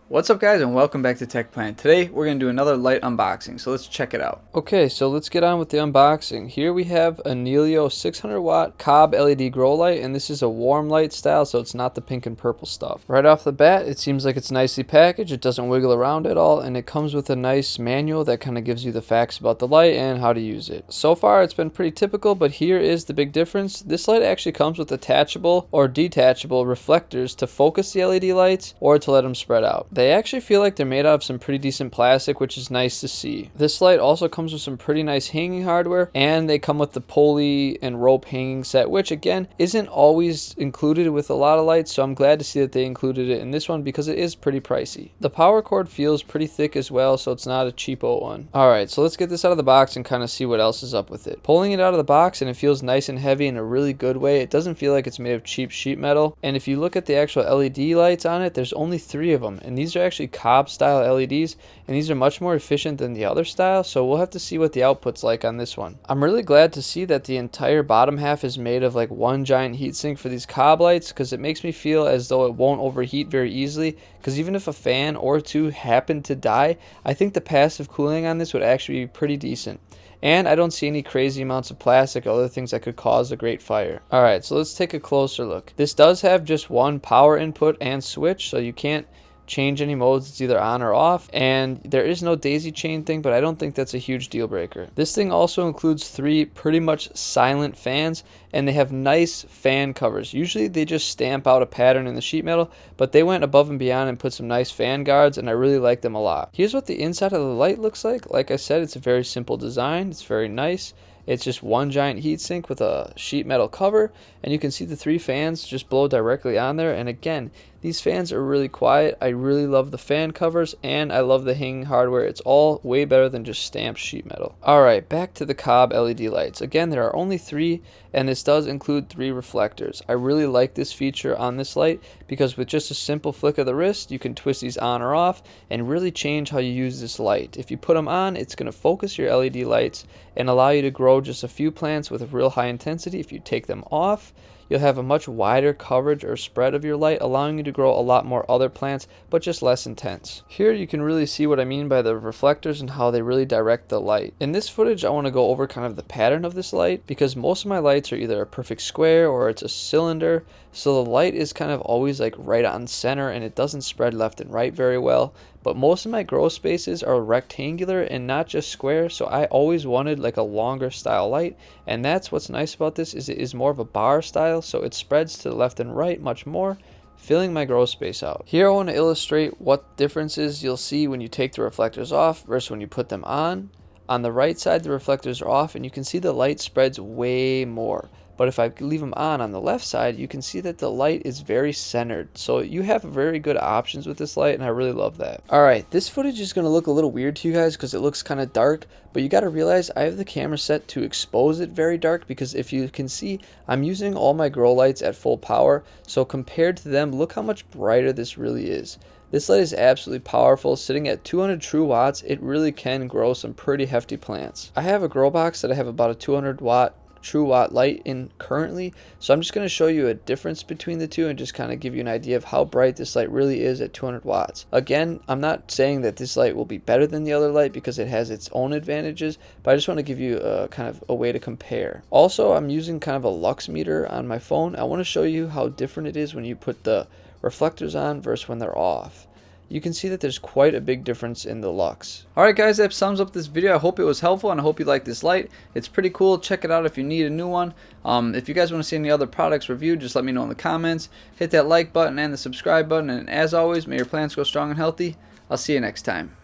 What's up guys, and welcome back to Tech Plan. Today we're going to do another light unboxing, so let's check it out. Okay, so let's get on with the unboxing. Here we have a Niello 600 watt Cob LED grow light, and this is a warm light style, so it's not the pink and purple stuff. Right off the bat, it seems like it's nicely packaged. It doesn't wiggle around at all, and it comes with a nice manual that kind of gives you the facts about the light and how to use it. So far it's been pretty typical, but here is the big difference. This light actually comes with attachable or detachable reflectors to focus the LED lights or to let them spread out. They actually feel like they're made out of some pretty decent plastic, which is nice to see. This light also comes with some pretty nice hanging hardware, and they come with the pulley and rope hanging set, which again isn't always included with a lot of lights, so I'm glad to see that they included it in this one because it is pretty pricey. The power cord feels pretty thick as well, so it's not a cheapo one. Alright, so let's get this out of the box and kind of see what else is up with it. Pulling it out of the box, and it feels nice and heavy in a really good way. It doesn't feel like it's made of cheap sheet metal, and if you look at the actual LED lights on it, there's only 3 of them, and these are actually Cob style LEDs, and these are much more efficient than the other style, so we'll have to see what the output's like on this one. I'm really glad to see that the entire bottom half is made of like one giant heatsink for these Cob lights, because it makes me feel as though it won't overheat very easily, because even if a fan or two happen to die, I think the passive cooling on this would actually be pretty decent. And I don't see any crazy amounts of plastic or other things that could cause a great fire. Alright, so let's take a closer look. This does have just one power input and switch, so you can't change any modes. It's either on or off, and there is no daisy chain thing, but I don't think that's a huge deal breaker. This thing also includes 3 pretty much silent fans, and they have nice fan covers. Usually they just stamp out a pattern in the sheet metal, but they went above and beyond and put some nice fan guards, and I really like them a lot. Here's what the inside of the light looks like. Like I said, it's a very simple design. It's very nice. It's just one giant heatsink with a sheet metal cover, and you can see the 3 fans just blow directly on there. And again, these fans are really quiet. I really love the fan covers, and I love the hanging hardware. It's all way better than just stamped sheet metal. Alright, back to the Cob LED lights. Again, there are only 3, and this does include 3 reflectors. I really like this feature on this light because with just a simple flick of the wrist, you can twist these on or off and really change how you use this light. If you put them on, it's going to focus your LED lights and allow you to grow just a few plants with a real high intensity. If you take them off, you'll have a much wider coverage or spread of your light, allowing you to grow a lot more other plants, but just less intense. Here you can really see what I mean by the reflectors and how they really direct the light. In this footage, I want to go over kind of the pattern of this light, because most of my lights are either a perfect square or it's a cylinder, so the light is kind of always like right on center, and it doesn't spread left and right very well. But most of my grow spaces are rectangular and not just square, so I always wanted like a longer style light, and that's what's nice about this, is it is more of a bar style, so it spreads to the left and right much more, filling my grow space out. Here I want to illustrate what differences you'll see when you take the reflectors off versus when you put them on. On the right side, the reflectors are off, and you can see the light spreads way more. But if I leave them on the left side, you can see that the light is very centered. So you have very good options with this light, and I really love that. Alright, this footage is going to look a little weird to you guys because it looks kind of dark, but you got to realize I have the camera set to expose it very dark, because if you can see, I'm using all my grow lights at full power, so compared to them, look how much brighter this really is. This light is absolutely powerful. Sitting at 200 true watts, it really can grow some pretty hefty plants. I have a grow box that I have about a 200 watt true watt light in currently, so I'm just going to show you a difference between the two and just kind of give you an idea of how bright this light really is at 200 watts. Again, I'm not saying that this light will be better than the other light because it has its own advantages, but I just want to give you a kind of a way to compare. Also, I'm using kind of a lux meter on my phone. I want to show you how different it is when you put the reflectors on versus when they're off. You can see that there's quite a big difference in the lux. Alright guys, that sums up this video. I hope it was helpful, and I hope you like this light. It's pretty cool. Check it out if you need a new one. If you guys want to see any other products reviewed, just let me know in the comments. Hit that like button and the subscribe button, and as always, may your plants grow strong and healthy. I'll see you next time.